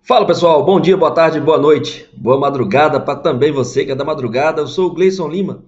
Fala pessoal, bom dia, boa tarde, boa noite, boa madrugada para também você que é da madrugada. Eu sou o Gleison Lima,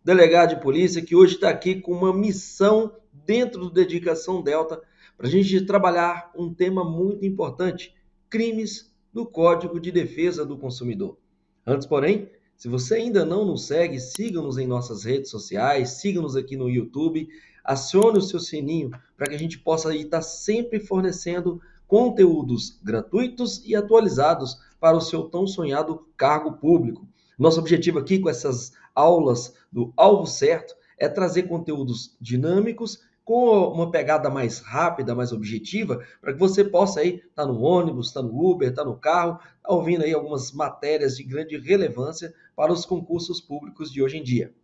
delegado de polícia, que hoje está aqui com uma missão dentro do Dedicação Delta para a gente trabalhar um tema muito importante: crimes do Código de Defesa do Consumidor. Antes, porém, se você ainda não nos segue, siga-nos em nossas redes sociais, siga-nos aqui no YouTube, acione o seu sininho para que a gente possa estar sempre fornecendo conteúdos gratuitos e atualizados para o seu tão sonhado cargo público. Nosso objetivo aqui com essas aulas do Alvo Certo é trazer conteúdos dinâmicos com uma pegada mais rápida, mais objetiva, para que você possa aí estar no ônibus, estar no Uber, estar no carro, estar ouvindo aí algumas matérias de grande relevância para os concursos públicos de hoje em dia.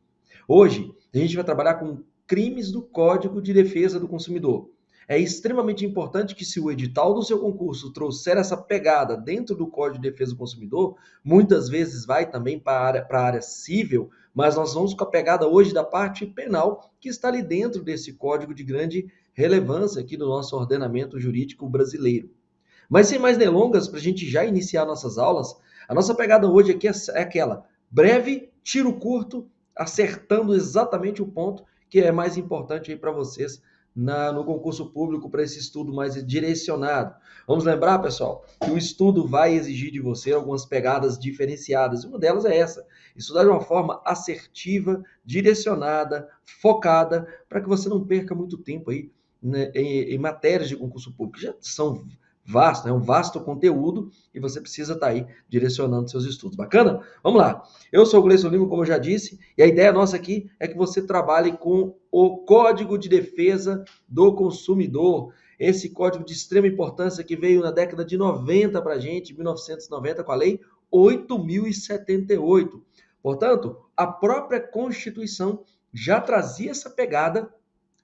Hoje, a gente vai trabalhar com crimes do Código de Defesa do Consumidor. É extremamente importante que, se o edital do seu concurso trouxer essa pegada dentro do Código de Defesa do Consumidor, muitas vezes vai também para a área civil, mas nós vamos com a pegada hoje da parte penal, que está ali dentro desse código de grande relevância aqui do nosso ordenamento jurídico brasileiro. Mas sem mais delongas, para a gente já iniciar nossas aulas, a nossa pegada hoje aqui é aquela: breve, tiro curto, acertando exatamente o ponto que é mais importante aí para vocês no concurso público, para esse estudo mais direcionado. Vamos lembrar, pessoal, que o estudo vai exigir de você algumas pegadas diferenciadas. Uma delas é essa: estudar de uma forma assertiva, direcionada, focada, para que você não perca muito tempo aí, né, em matérias de concurso público, que já são vasto, é um vasto conteúdo e você precisa estar aí direcionando seus estudos. Bacana? Vamos lá. Eu sou o Gleison Lima, como eu já disse, e a ideia nossa aqui é que você trabalhe com o Código de Defesa do Consumidor. Esse código de extrema importância que veio na década de 90 para a gente, 1990, com a Lei 8.078. Portanto, a própria Constituição já trazia essa pegada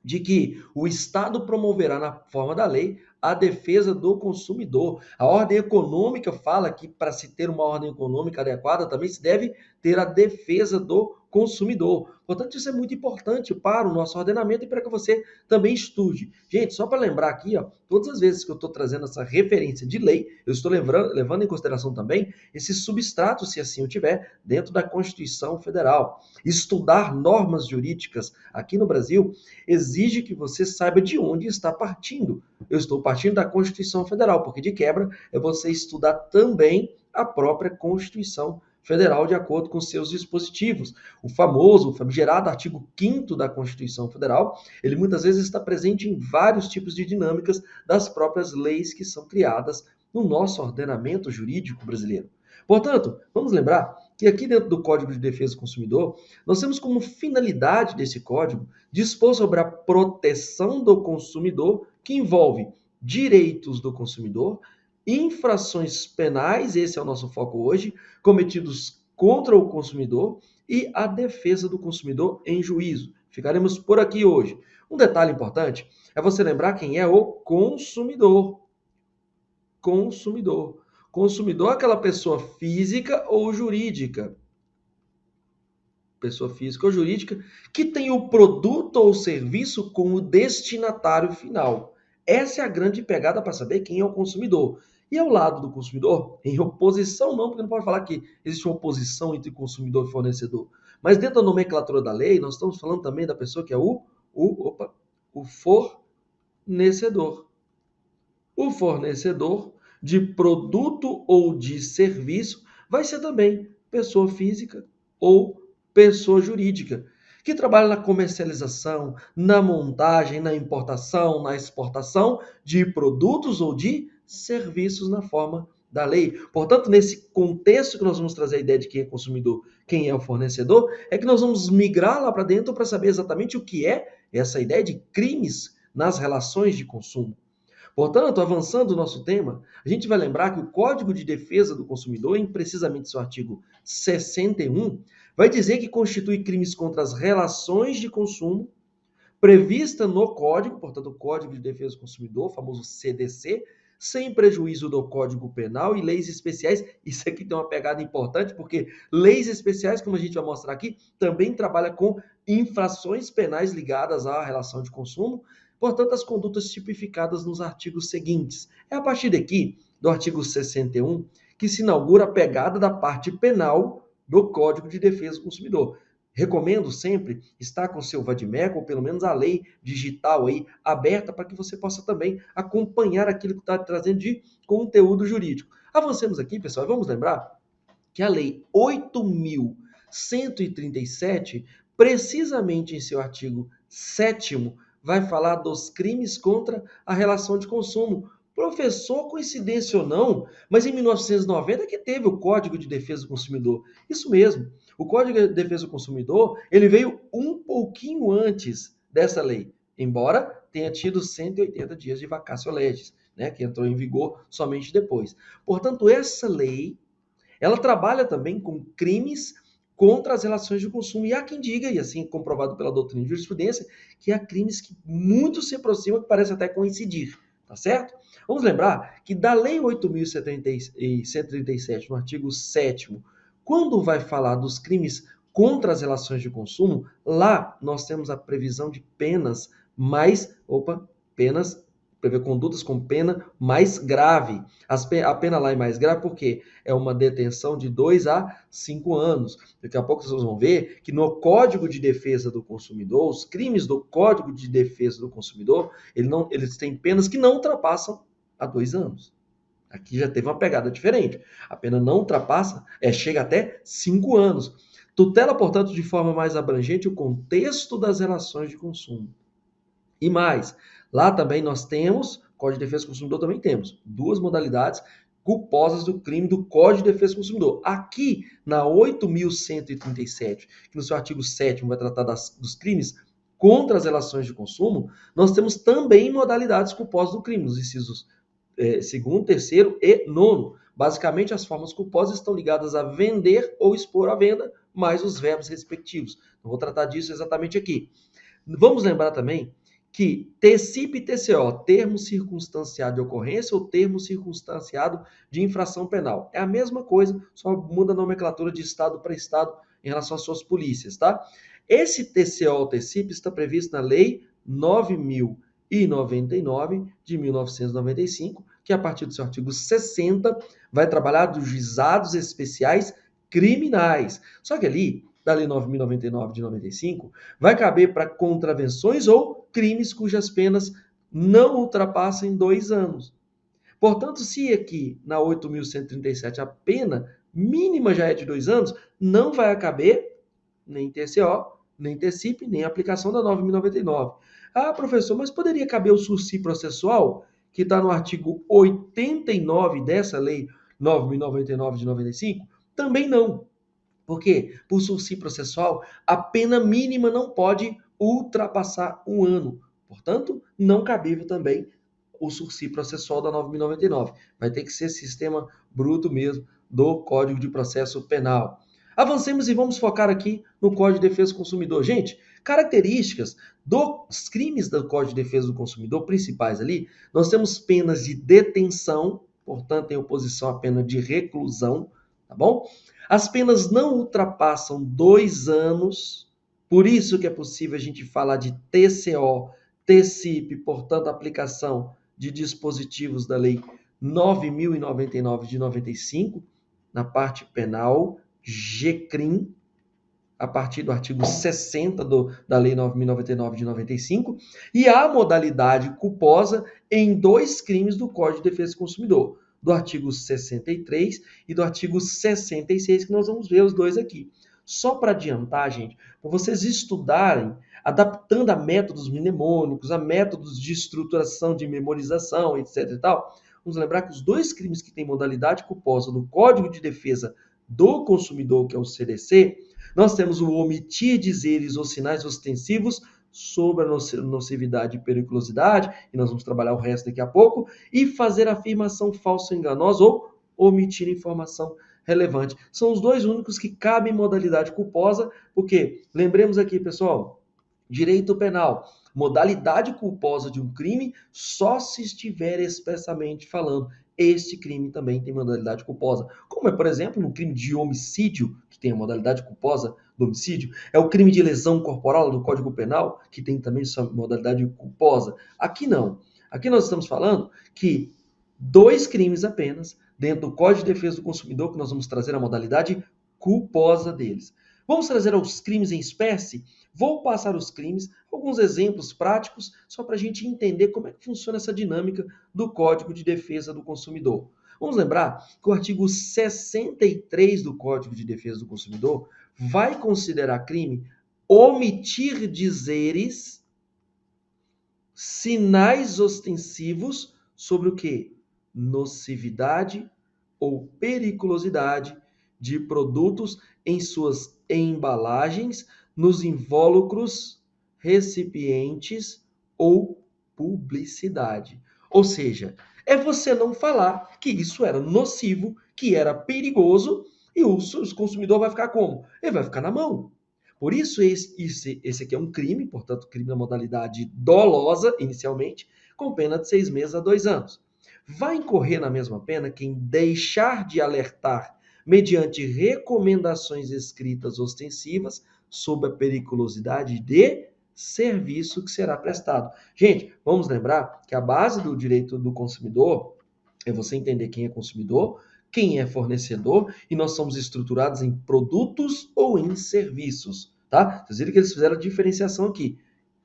de que o Estado promoverá, na forma da lei, a defesa do consumidor. A ordem econômica fala que, para se ter uma ordem econômica adequada, também se deve ter a defesa do consumidor. Portanto, isso é muito importante para o nosso ordenamento e para que você também estude. Gente, só para lembrar aqui, ó, todas as vezes que eu estou trazendo essa referência de lei, eu estou levando em consideração também esse substrato, se assim o tiver, dentro da Constituição Federal. Estudar normas jurídicas aqui no Brasil exige que você saiba de onde está partindo. Eu estou partindo da Constituição Federal, porque de quebra é você estudar também a própria Constituição Federal de acordo com seus dispositivos. O famoso, o famigerado artigo 5º da Constituição Federal, ele muitas vezes está presente em vários tipos de dinâmicas das próprias leis que são criadas no nosso ordenamento jurídico brasileiro. Portanto, vamos lembrar que aqui dentro do Código de Defesa do Consumidor, nós temos como finalidade desse código dispor sobre a proteção do consumidor, que envolve direitos do consumidor, infrações penais, esse é o nosso foco hoje, cometidos contra o consumidor, e a defesa do consumidor em juízo. Ficaremos por aqui hoje. Um detalhe importante é você lembrar quem é o consumidor. Consumidor. Consumidor é aquela pessoa física ou jurídica. Pessoa física ou jurídica que tem o produto ou serviço como destinatário final. Essa é a grande pegada para saber quem é o consumidor. E ao lado do consumidor, em oposição não, porque não pode falar que existe uma oposição entre consumidor e fornecedor. Mas dentro da nomenclatura da lei, nós estamos falando também da pessoa que é o fornecedor. O fornecedor de produto ou de serviço vai ser também pessoa física ou pessoa jurídica, que trabalha na comercialização, na montagem, na importação, na exportação de produtos ou de serviços na forma da lei. Portanto, nesse contexto que nós vamos trazer a ideia de quem é consumidor, quem é o fornecedor, é que nós vamos migrar lá para dentro para saber exatamente o que é essa ideia de crimes nas relações de consumo. Portanto, avançando o nosso tema, a gente vai lembrar que o Código de Defesa do Consumidor, em precisamente seu artigo 61, vai dizer que constitui crimes contra as relações de consumo prevista no Código, portanto, o Código de Defesa do Consumidor, famoso CDC, sem prejuízo do Código Penal e leis especiais. Isso aqui tem uma pegada importante, porque leis especiais, como a gente vai mostrar aqui, também trabalha com infrações penais ligadas à relação de consumo. Portanto, as condutas tipificadas nos artigos seguintes. É a partir daqui, do artigo 61, que se inaugura a pegada da parte penal do Código de Defesa do Consumidor. Recomendo sempre estar com seu vadimeco, ou pelo menos a lei digital aí aberta, para que você possa também acompanhar aquilo que está trazendo de conteúdo jurídico. Avancemos aqui, pessoal, e vamos lembrar que a Lei 8.137, precisamente em seu artigo 7º, vai falar dos crimes contra a relação de consumo. Professor, coincidência ou não, mas em 1990 que teve o Código de Defesa do Consumidor. Isso mesmo, o Código de Defesa do Consumidor, ele veio um pouquinho antes dessa lei, embora tenha tido 180 dias de vacatio legis, né, que entrou em vigor somente depois. Portanto, essa lei, ela trabalha também com crimes contra as relações de consumo. E há quem diga, e assim comprovado pela doutrina de jurisprudência, que há crimes que muito se aproximam, que parecem até coincidir. Tá certo? Vamos lembrar que da Lei 8.137, no artigo 7º, quando vai falar dos crimes contra as relações de consumo, lá nós temos a previsão de penas prevê condutas com pena mais grave. A pena lá é mais grave porque é uma detenção de 2 a 5 anos. Daqui a pouco vocês vão ver que no Código de Defesa do Consumidor, os crimes do Código de Defesa do Consumidor, eles têm penas que não ultrapassam a 2 anos. Aqui já teve uma pegada diferente. A pena não ultrapassa, chega até 5 anos. Tutela, portanto, de forma mais abrangente o contexto das relações de consumo. E mais, lá também nós temos, Código de Defesa do Consumidor também temos, 2 modalidades culposas do crime do Código de Defesa do Consumidor. Aqui, na 8.137, que no seu artigo 7º vai tratar dos crimes contra as relações de consumo, nós temos também modalidades culposas do crime, nos incisos 2º, 3º e 9º. Basicamente, as formas culposas estão ligadas a vender ou expor à venda, mais os verbos respectivos. Não vou tratar disso exatamente aqui. Vamos lembrar também que TCIP e TCO, termo circunstanciado de ocorrência ou termo circunstanciado de infração penal. É a mesma coisa, só muda a nomenclatura de estado para estado em relação às suas polícias, tá? Esse TCO ou TCIP está previsto na Lei 9.099 de 1995, que a partir do seu artigo 60 vai trabalhar dos juizados especiais criminais. Só que ali, da Lei 9.099 de 95, vai caber para contravenções ou crimes cujas penas não ultrapassem 2 anos. Portanto, se aqui na 8.137 a pena mínima já é de 2 anos, não vai caber nem TCO, nem TCIP, nem aplicação da 9.099. Ah, professor, mas poderia caber o sursi processual, que está no artigo 89 dessa Lei 9.099 de 95? Também não. Por quê? Por sursi processual, a pena mínima não pode ultrapassar 1 ano. Portanto, não cabível também o sursi processual da 9.099. Vai ter que ser sistema bruto mesmo do Código de Processo Penal. Avancemos e vamos focar aqui no Código de Defesa do Consumidor. Gente, características dos crimes do Código de Defesa do Consumidor principais ali, nós temos penas de detenção, portanto, em oposição à pena de reclusão, tá bom? As penas não ultrapassam 2 anos, por isso que é possível a gente falar de TCO, TCIP, portanto, aplicação de dispositivos da Lei 9.099 de 95, na parte penal, GCRIM, a partir do artigo 60 da Lei 9.099 de 95, e a modalidade culposa em 2 crimes do Código de Defesa do Consumidor, do artigo 63 e do artigo 66, que nós vamos ver os 2 aqui. Só para adiantar, gente, para vocês estudarem, adaptando a métodos mnemônicos, a métodos de estruturação, de memorização, etc. e tal, vamos lembrar que os 2 crimes que têm modalidade culposa do Código de Defesa do Consumidor, que é o CDC, nós temos o omitir dizeres ou sinais ostensivos sobre a nocividade e periculosidade, e nós vamos trabalhar o resto daqui a pouco, e fazer afirmação falsa ou enganosa ou omitir informação relevante. São os 2 únicos que cabem em modalidade culposa, porque, lembremos aqui, pessoal, direito penal, modalidade culposa de um crime só se estiver expressamente falando. Este crime também tem modalidade culposa. Como é, por exemplo, no crime de homicídio, que tem a modalidade culposa do homicídio, é o crime de lesão corporal do Código Penal, que tem também sua modalidade culposa. Aqui não. Aqui nós estamos falando que 2 crimes apenas dentro do Código de Defesa do Consumidor, que nós vamos trazer a modalidade culposa deles. Vamos trazer os crimes em espécie? Vou passar os crimes, alguns exemplos práticos, só para a gente entender como é que funciona essa dinâmica do Código de Defesa do Consumidor. Vamos lembrar que o artigo 63 do Código de Defesa do Consumidor vai considerar crime omitir dizeres, sinais ostensivos sobre o quê? Nocividade ou periculosidade de produtos em suas embalagens, nos invólucros, recipientes ou publicidade. Ou seja, é você não falar que isso era nocivo, que era perigoso, e o consumidor vai ficar como? Ele vai ficar na mão. Por isso, esse aqui é um crime, portanto, crime na modalidade dolosa, inicialmente, com pena de 6 meses a 2 anos. Vai incorrer na mesma pena quem deixar de alertar mediante recomendações escritas ostensivas sobre a periculosidade de serviço que será prestado. Gente, vamos lembrar que a base do direito do consumidor é você entender quem é consumidor, quem é fornecedor, e nós somos estruturados em produtos ou em serviços, tá? Vocês viram que eles fizeram a diferenciação aqui.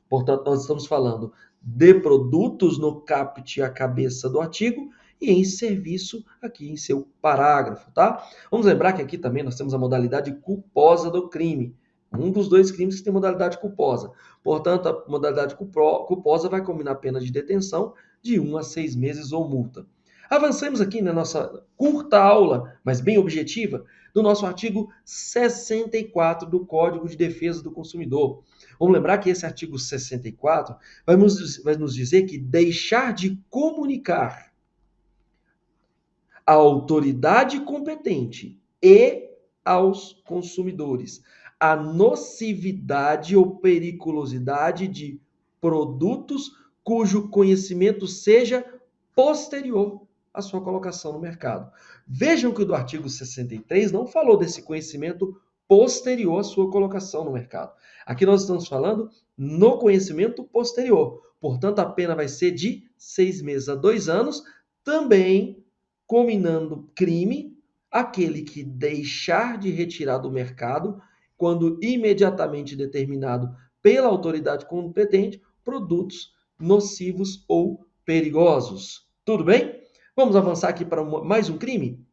Portanto, nós estamos falando de produtos no caput a cabeça do artigo e em serviço aqui em seu parágrafo, tá? Vamos lembrar que aqui também nós temos a modalidade culposa do crime. Um dos 2 crimes que tem modalidade culposa. Portanto, a modalidade culposa vai combinar pena de detenção de 1 a 6 meses ou multa. Avancemos aqui na nossa curta aula, mas bem objetiva, do nosso artigo 64 do Código de Defesa do Consumidor. Vamos lembrar que esse artigo 64 vai nos dizer que deixar de comunicar à autoridade competente e aos consumidores a nocividade ou periculosidade de produtos cujo conhecimento seja posterior à sua colocação no mercado. Vejam que o do artigo 63 não falou desse conhecimento posterior à sua colocação no mercado. Aqui nós estamos falando no conhecimento posterior. Portanto, a pena vai ser de 6 meses a 2 anos, também combinando crime aquele que deixar de retirar do mercado, quando imediatamente determinado pela autoridade competente, produtos nocivos ou perigosos. Tudo bem? Vamos avançar aqui para mais um crime?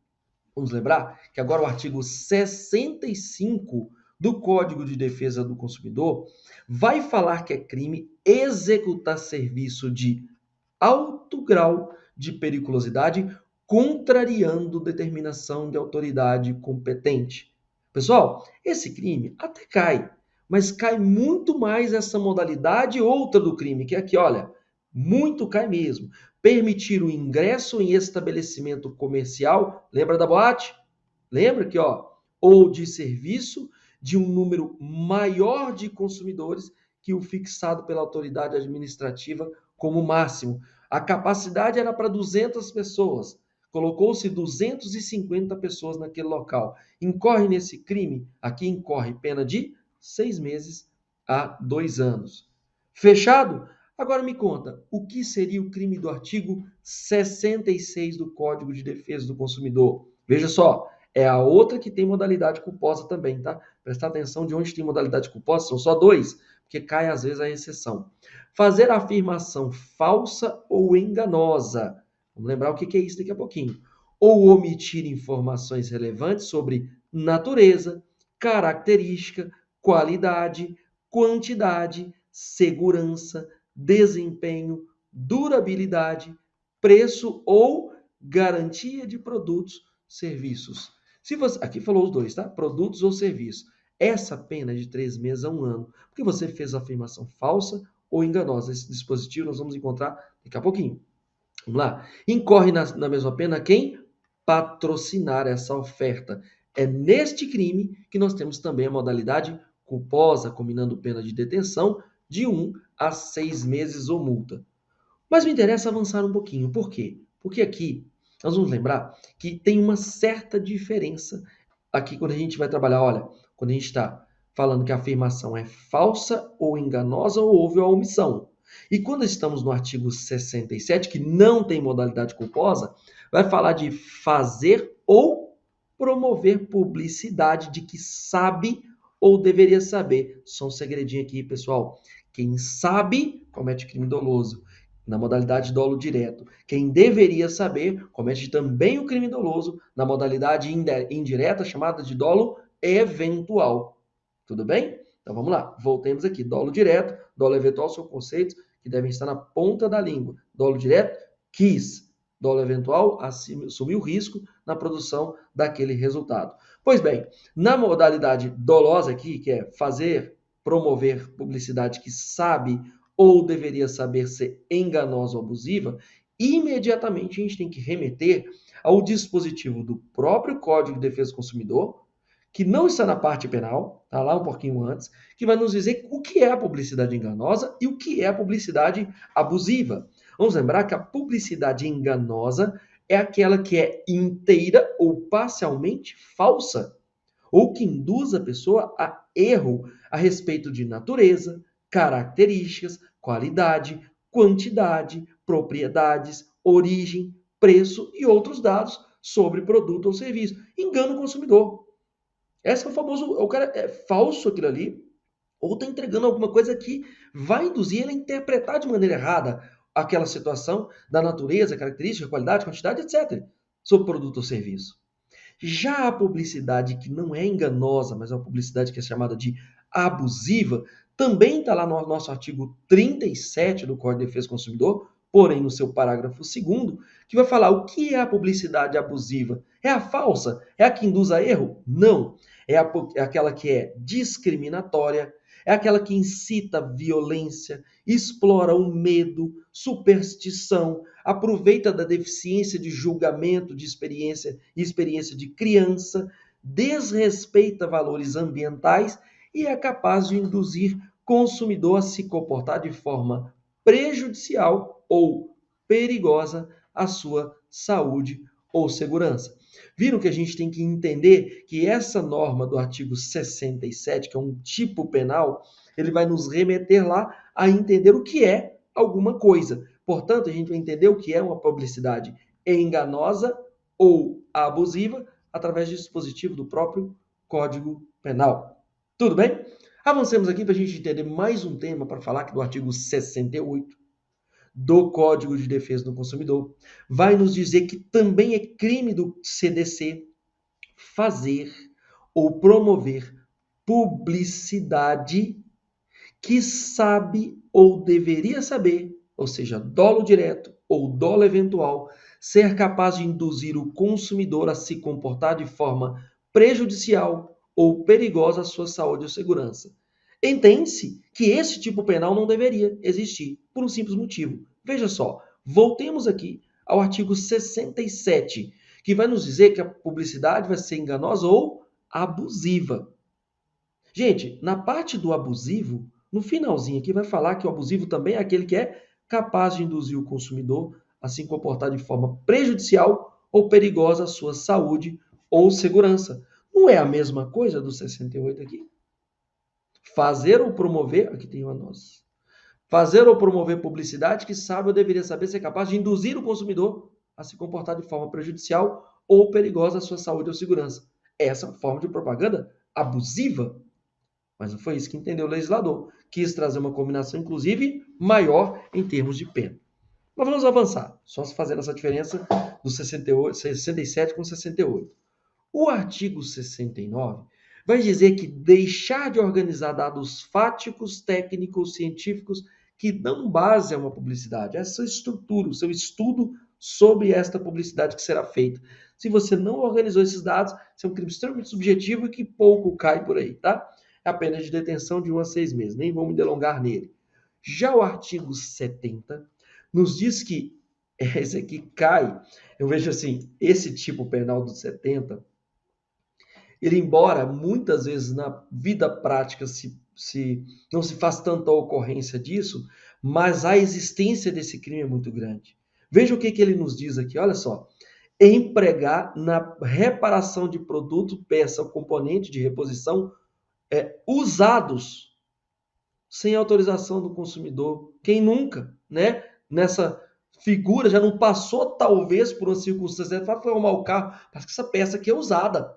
Vamos lembrar que agora o artigo 65 do Código de Defesa do Consumidor vai falar que é crime executar serviço de alto grau de periculosidade, contrariando determinação de autoridade competente. Pessoal, esse crime até cai, mas cai muito mais essa modalidade outra do crime, que é aqui, olha, muito cai mesmo. Permitir o ingresso em estabelecimento comercial, lembra da boate? Lembra que, ó, ou de serviço de um número maior de consumidores que o fixado pela autoridade administrativa como máximo. A capacidade era para 200 pessoas. Colocou-se 250 pessoas naquele local. Incorre nesse crime? Aqui incorre pena de 6 meses a 2 anos. Fechado? Agora me conta, o que seria o crime do artigo 66 do Código de Defesa do Consumidor? Veja só, é a outra que tem modalidade culposa também, tá? Prestar atenção de onde tem modalidade culposa, são só 2, porque cai às vezes a exceção. Fazer afirmação falsa ou enganosa. Vamos lembrar o que é isso daqui a pouquinho. Ou omitir informações relevantes sobre natureza, característica, qualidade, quantidade, segurança, desempenho, durabilidade, preço ou garantia de produtos, serviços. Se você, aqui falou os 2, tá? Produtos ou serviços. Essa pena é de 3 meses a 1 ano, porque você fez a afirmação falsa ou enganosa. Esse dispositivo nós vamos encontrar daqui a pouquinho. Vamos lá. Incorre na mesma pena quem patrocinar essa oferta. É neste crime que nós temos também a modalidade culposa, combinando pena de detenção de 1 a 6 meses ou multa. Mas me interessa avançar um pouquinho. Por quê? Porque aqui nós vamos lembrar que tem uma certa diferença aqui quando a gente vai trabalhar. Olha, quando a gente está falando que a afirmação é falsa ou enganosa ou houve a omissão. E quando estamos no artigo 67, que não tem modalidade culposa, vai falar de fazer ou promover publicidade de que sabe ou deveria saber. Só um segredinho aqui, pessoal. Quem sabe comete crime doloso, na modalidade dolo direto. Quem deveria saber comete também o crime doloso, na modalidade indireta, chamada de dolo eventual. Tudo bem? Então vamos lá, voltemos aqui. Dolo direto, dolo eventual são conceitos que devem estar na ponta da língua. Dolo direto, quis. Dolo eventual, assumir o risco na produção daquele resultado. Pois bem, na modalidade dolosa aqui, que é fazer, promover publicidade que sabe ou deveria saber ser enganosa ou abusiva, imediatamente a gente tem que remeter ao dispositivo do próprio Código de Defesa do Consumidor, que não está na parte penal, está lá um pouquinho antes, que vai nos dizer o que é a publicidade enganosa e o que é a publicidade abusiva. Vamos lembrar que a publicidade enganosa é aquela que é inteira ou parcialmente falsa, ou que induz a pessoa a erro a respeito de natureza, características, qualidade, quantidade, propriedades, origem, preço e outros dados sobre produto ou serviço. Engana o consumidor. Esse é o famoso, o cara é falso aquilo ali, ou está entregando alguma coisa que vai induzir ele a interpretar de maneira errada aquela situação da natureza, característica, qualidade, quantidade, etc. Sobre produto ou serviço. Já a publicidade que não é enganosa, mas é uma publicidade que é chamada de abusiva, também está lá no nosso artigo 37 do Código de Defesa do Consumidor, porém no seu parágrafo 2º, que vai falar o que é a publicidade abusiva. É a falsa? É a que induz a erro? Não. É aquela que é discriminatória, é aquela que incita a violência, explora o medo, superstição, aproveita da deficiência de julgamento de experiência e experiência de criança, desrespeita valores ambientais e é capaz de induzir consumidor a se comportar de forma prejudicial ou perigosa à sua saúde ou segurança. Viram que a gente tem que entender que essa norma do artigo 67, que é um tipo penal, ele vai nos remeter lá a entender o que é alguma coisa. Portanto, a gente vai entender o que é uma publicidade enganosa ou abusiva através do dispositivo do próprio Código Penal. Tudo bem? Avancemos aqui para a gente entender mais um tema para falar aqui do artigo 68 do Código de Defesa do Consumidor. Vai nos dizer que também é crime do CDC fazer ou promover publicidade que sabe ou deveria saber, ou seja, dolo direto ou dolo eventual, ser capaz de induzir o consumidor a se comportar de forma prejudicial ou perigosa à sua saúde ou segurança. Entende-se que esse tipo penal não deveria existir, por um simples motivo. Veja só, voltemos aqui ao artigo 67, que vai nos dizer que a publicidade vai ser enganosa ou abusiva. Gente, na parte do abusivo, no finalzinho aqui vai falar que o abusivo também é aquele que é capaz de induzir o consumidor a se comportar de forma prejudicial ou perigosa à sua saúde ou segurança. Não é a mesma coisa do 68 aqui? Fazer ou promover, aqui tem uma nós. Fazer ou promover publicidade que sabe ou deveria saber ser capaz de induzir o consumidor a se comportar de forma prejudicial ou perigosa à sua saúde ou segurança. Essa forma de propaganda abusiva. Mas não foi isso que entendeu o legislador. Quis trazer uma combinação, inclusive, maior em termos de pena. Mas vamos avançar, só se fazendo essa diferença do 67 com 68. O artigo 69 vai dizer que deixar de organizar dados fáticos, técnicos, científicos que dão base a uma publicidade, essa estrutura, o seu estudo sobre esta publicidade que será feita. Se você não organizou esses dados, isso é um crime extremamente subjetivo e que pouco cai por aí, tá? É a pena de detenção de 1 a 6 meses, nem vou me delongar nele. Já o artigo 70 nos diz que esse aqui cai, eu vejo assim, esse tipo penal do 70, ele, embora muitas vezes na vida prática não se faz tanta ocorrência disso, mas a existência desse crime é muito grande. Veja o que ele nos diz aqui, olha só. Empregar na reparação de produto, peça ou componente de reposição usados sem autorização do consumidor, Quem nunca, né? Nessa figura já não passou talvez por uma circunstância, foi arrumar o carro, parece que essa peça aqui é usada.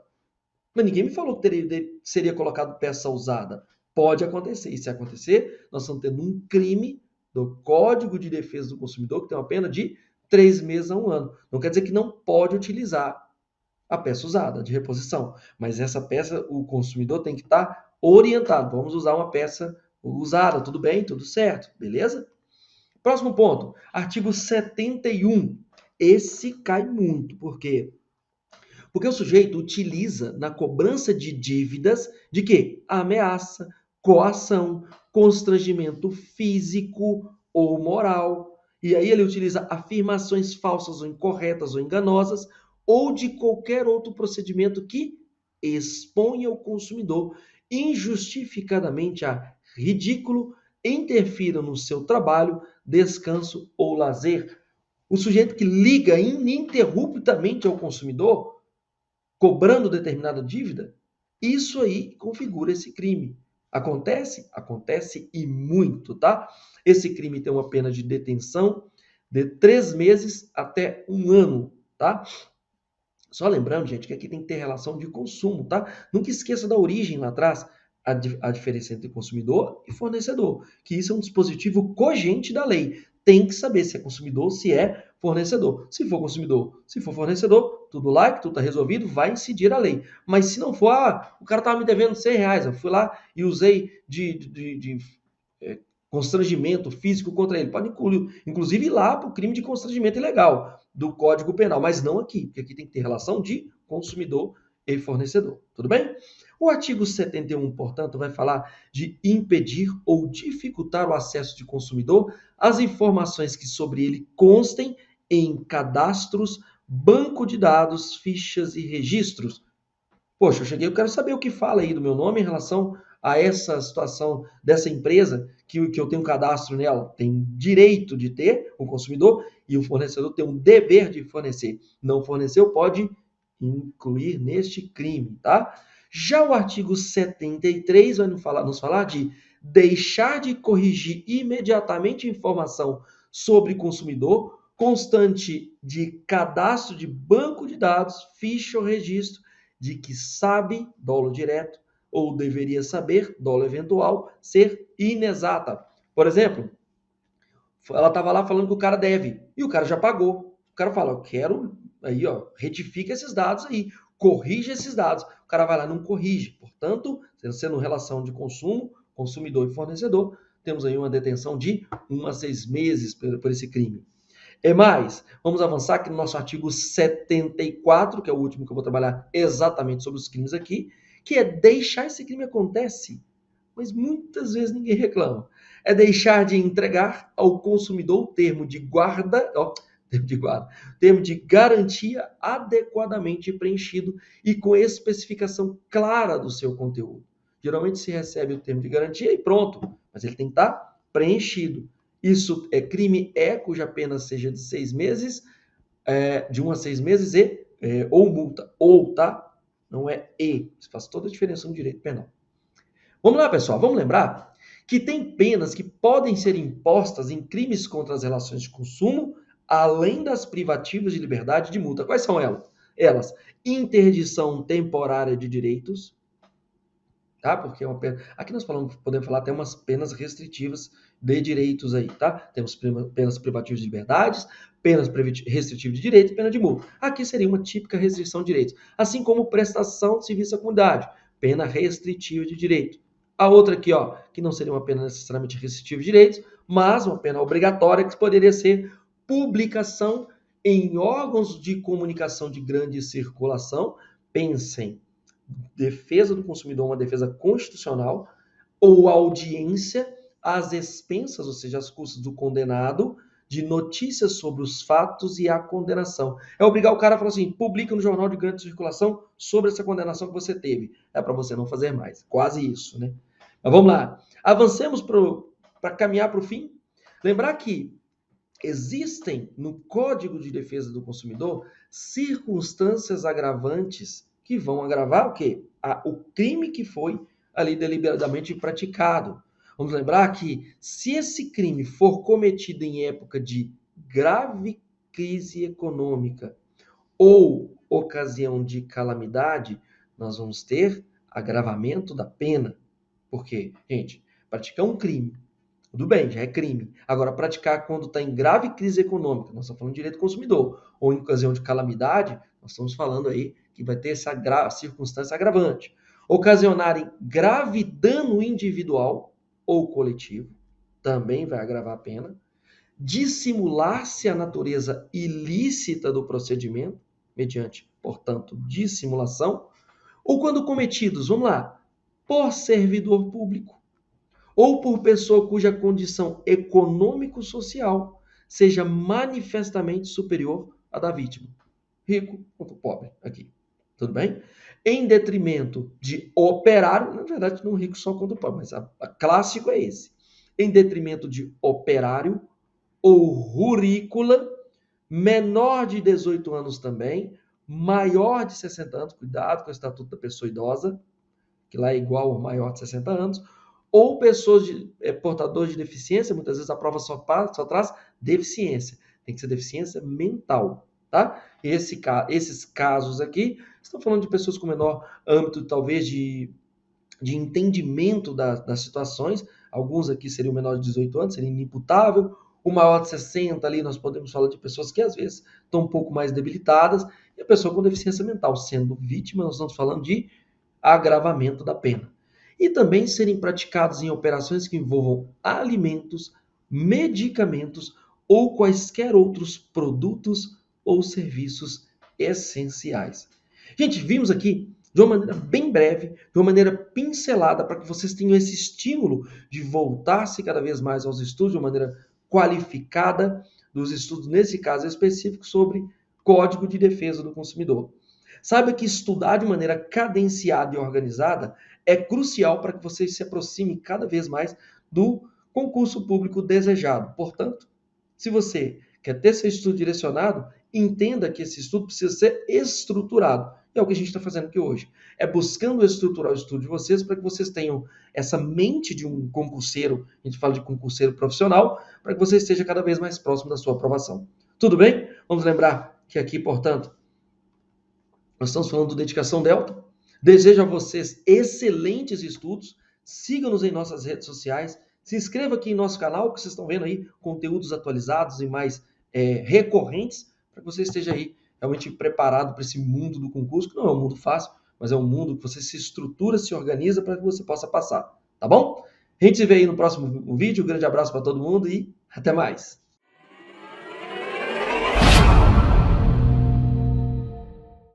Mas ninguém me falou que seria colocado peça usada. Pode acontecer. E se acontecer, nós estamos tendo um crime do Código de Defesa do Consumidor, que tem uma pena de 3 meses a 1 ano. Não quer dizer que não pode utilizar a peça usada, de reposição. Mas essa peça, o consumidor tem que estar orientado. Vamos usar uma peça usada, tudo bem, tudo certo, beleza? Próximo ponto, artigo 71. Esse cai muito, por quê? Porque o sujeito utiliza na cobrança de dívidas de quê? Ameaça, coação, constrangimento físico ou moral. E aí ele utiliza afirmações falsas ou incorretas ou enganosas ou de qualquer outro procedimento que exponha o consumidor injustificadamente a ridículo, interfira no seu trabalho, descanso ou lazer. O sujeito que liga ininterruptamente ao consumidor cobrando determinada dívida, isso aí configura esse crime. Acontece? Acontece e muito, tá? Esse crime tem uma pena de detenção de 3 meses até 1 ano, tá? Só lembrando, gente, que aqui tem que ter relação de consumo, tá? Nunca esqueça da origem lá atrás, a diferença entre consumidor e fornecedor, que isso é um dispositivo cogente da lei. Tem que saber se é consumidor ou se é fornecedor. Se for consumidor, se for fornecedor, tudo like, tudo está resolvido, vai incidir a lei. Mas se não for, o cara estava me devendo R$100, eu fui lá e usei de constrangimento físico contra ele. Pode inclusive ir lá para o crime de constrangimento ilegal do Código Penal, mas não aqui, porque aqui tem que ter relação de consumidor e fornecedor. Tudo bem? O artigo 71, portanto, vai falar de impedir ou dificultar o acesso de consumidor às informações que sobre ele constem em cadastros, banco de dados, fichas e registros. Poxa, eu cheguei, eu quero saber o que fala aí do meu nome em relação a essa situação dessa empresa que eu tenho um cadastro nela. Tem direito de ter o consumidor e o fornecedor tem um dever de fornecer. Não forneceu, pode incluir neste crime, tá? Já o artigo 73 vai nos falar de deixar de corrigir imediatamente informação sobre consumidor constante de cadastro de banco de dados, ficha ou registro de que sabe, dolo direto, ou deveria saber, dolo eventual, ser inexata. Por exemplo, ela estava lá falando que o cara deve, e o cara já pagou. O cara fala, eu quero, aí ó, retifica esses dados aí, corrige esses dados. O cara vai lá e não corrige. Portanto, sendo relação de consumo, consumidor e fornecedor, temos aí uma detenção de 1 a 6 meses por esse crime. É mais, vamos avançar aqui no nosso artigo 74, que é o último que eu vou trabalhar exatamente sobre os crimes aqui, que é deixar esse crime acontece, mas muitas vezes ninguém reclama. É deixar de entregar ao consumidor o termo de termo de garantia adequadamente preenchido e com especificação clara do seu conteúdo. Geralmente se recebe o termo de garantia e pronto, mas ele tem que estar preenchido. Isso é crime cuja pena seja de 6 meses, de 1 a 6 meses ou multa. Ou, tá? Não é e. Isso faz toda a diferença no direito penal. Vamos lá, pessoal. Vamos lembrar que tem penas que podem ser impostas em crimes contra as relações de consumo, além das privativas de liberdade e de multa. Quais são elas? Elas, interdição temporária de direitos, tá? Porque é uma pena. Aqui nós podemos falar até umas penas restritivas de direitos aí, tá? Temos penas privativas de liberdades, penas restritivas de direitos e pena de multa. Aqui seria uma típica restrição de direitos, assim como prestação de serviço à comunidade, pena restritiva de direito. A outra aqui, ó, que não seria uma pena necessariamente restritiva de direitos, mas uma pena obrigatória que poderia ser publicação em órgãos de comunicação de grande circulação. Pensem, defesa do consumidor, uma defesa constitucional, ou audiência às expensas, ou seja, às custas do condenado, de notícias sobre os fatos e a condenação. É obrigar o cara a falar assim, publica no jornal de grande circulação sobre essa condenação que você teve. É para você não fazer mais. Quase isso, né? Mas vamos lá. Avancemos para caminhar para o fim. Lembrar que existem no Código de Defesa do Consumidor circunstâncias agravantes que vão agravar o quê? O crime que foi ali deliberadamente praticado. Vamos lembrar que se esse crime for cometido em época de grave crise econômica ou ocasião de calamidade, nós vamos ter agravamento da pena. Por quê? Gente, praticar um crime, tudo bem, já é crime. Agora, praticar quando está em grave crise econômica, nós estamos falando de direito do consumidor, ou em ocasião de calamidade, nós estamos falando aí que vai ter essa circunstância agravante. Ocasionarem grave dano individual ou coletivo, também vai agravar a pena. Dissimular-se a natureza ilícita do procedimento, mediante, portanto, dissimulação, ou quando cometidos, vamos lá, por servidor público, ou por pessoa cuja condição econômico-social seja manifestamente superior à da vítima. Rico quanto pobre, aqui. Tudo bem? Em detrimento de operário, na verdade, não rico só quanto pobre, mas a clássico é esse. Em detrimento de operário ou rurícola, menor de 18 anos também, maior de 60 anos, cuidado com o Estatuto da Pessoa Idosa, que lá é igual ao maior de 60 anos, ou pessoas portadores de deficiência, muitas vezes a prova só traz deficiência, tem que ser deficiência mental, tá? Esses casos aqui, estão falando de pessoas com menor âmbito, talvez, de entendimento das situações, alguns aqui seriam menores de 18 anos, seria inimputável, o maior de 60 ali, nós podemos falar de pessoas que às vezes estão um pouco mais debilitadas, e a pessoa com deficiência mental, sendo vítima, nós estamos falando de agravamento da pena. E também serem praticados em operações que envolvam alimentos, medicamentos ou quaisquer outros produtos ou serviços essenciais. Gente, vimos aqui de uma maneira bem breve, de uma maneira pincelada, para que vocês tenham esse estímulo de voltar-se cada vez mais aos estudos de uma maneira qualificada, dos estudos, nesse caso específico, sobre Código de Defesa do Consumidor. Saiba que estudar de maneira cadenciada e organizada é crucial para que você se aproxime cada vez mais do concurso público desejado. Portanto, se você quer ter seu estudo direcionado, entenda que esse estudo precisa ser estruturado. E é o que a gente está fazendo aqui hoje. É buscando estruturar o estudo de vocês para que vocês tenham essa mente de um concurseiro, a gente fala de concurseiro profissional, para que você esteja cada vez mais próximo da sua aprovação. Tudo bem? Vamos lembrar que aqui, portanto, nós estamos falando do Dedicação Delta. Desejo a vocês excelentes estudos. Siga-nos em nossas redes sociais. Se inscreva aqui em nosso canal, que vocês estão vendo aí conteúdos atualizados e mais recorrentes, para que você esteja aí realmente preparado para esse mundo do concurso, que não é um mundo fácil, mas é um mundo que você se estrutura, se organiza para que você possa passar. Tá bom? A gente se vê aí no próximo vídeo. Um grande abraço para todo mundo e até mais.